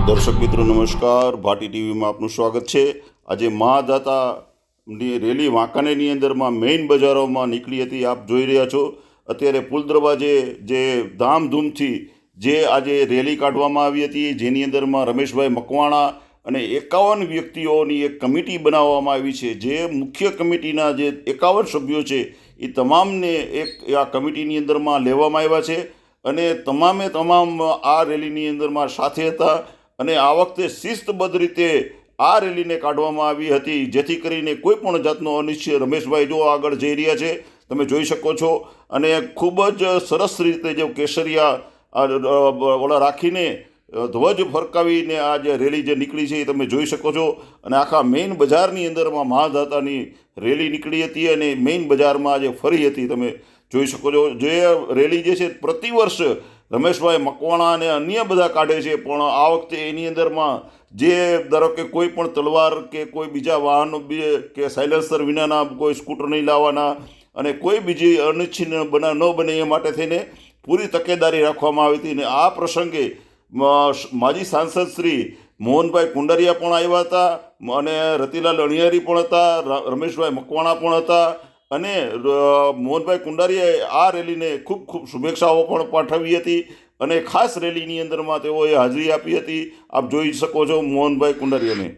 દર્શક મિત્રો નમસ્કાર, ભાટી ટીવીમાં આપનું સ્વાગત છે। આજે મહાદાતાની રેલી વાંકાનેરની અંદરમાં મેઇન બજારોમાં નીકળી હતી। આપ જોઈ રહ્યા છો અત્યારે પુલ દરવાજે જે ધામધૂમથી જે આજે રેલી કાઢવામાં આવી હતી, જેની અંદરમાં રમેશભાઈ મકવાણા અને 51 વ્યક્તિઓની એક કમિટી બનાવવામાં આવી છે। જે મુખ્ય કમિટીના જે 51 સભ્યો છે એ તમામને આ કમિટીની અંદરમાં લેવામાં આવ્યા છે અને તમામે તમામ આ રેલીની અંદરમાં સાથે હતા અને આ વખતે શિસ્તબદ્ધ રીતે આ રેલીને કાઢવામાં આવી હતી, જેથી કરીને કોઈ પણ જાતનો અનિશ્ચય રમેશભાઈ જો આગળ જઈ રહ્યા છે, તમે જોઈ શકો છો। અને ખૂબ જ સરસ રીતે જો કેસરિયા ઓલા રાખીને ધ્વજ ફરકાવીને આ જે રેલી જે નીકળી છે એ તમે જોઈ શકો છો। અને આખા મેઇન બજારની અંદરમાં મહાદાતાની રેલી નીકળી હતી અને મેઇન બજારમાં આજે ફરી હતી, તમે જોઈ શકો છો। જે રેલી જે છે પ્રતિવર્ષ રમેશભાઈ મકવાણા અને અન્ય બધા કાઢે છે, પણ આ વખતે એની અંદરમાં જે ધારો કે કોઈ પણ તલવાર કે કોઈ બીજા વાહનો કે સાયલેન્સર વિનાના કોઈ સ્કૂટર નહીં લાવવાના અને કોઈ બીજી અનિચ્છનીય ન બને એ માટે થઈને પૂરી તકેદારી રાખવામાં આવી હતી। અને આ પ્રસંગે માજી સાંસદ શ્રી મોહનભાઈ કુંડારિયા પણ આવ્યા હતા અને રતિલાલ અણિયારી પણ હતા, રમેશભાઈ મકવાણા પણ હતા અને મોહનભાઈ કુંડારિયાએ આ રેલીને ખૂબ ખૂબ શુભેચ્છાઓ પણ પાઠવી હતી અને ખાસ રેલીની અંદરમાં તેઓએ હાજરી આપી હતી। આપ જોઈ શકો છો મોહનભાઈ કુંડારિયાને।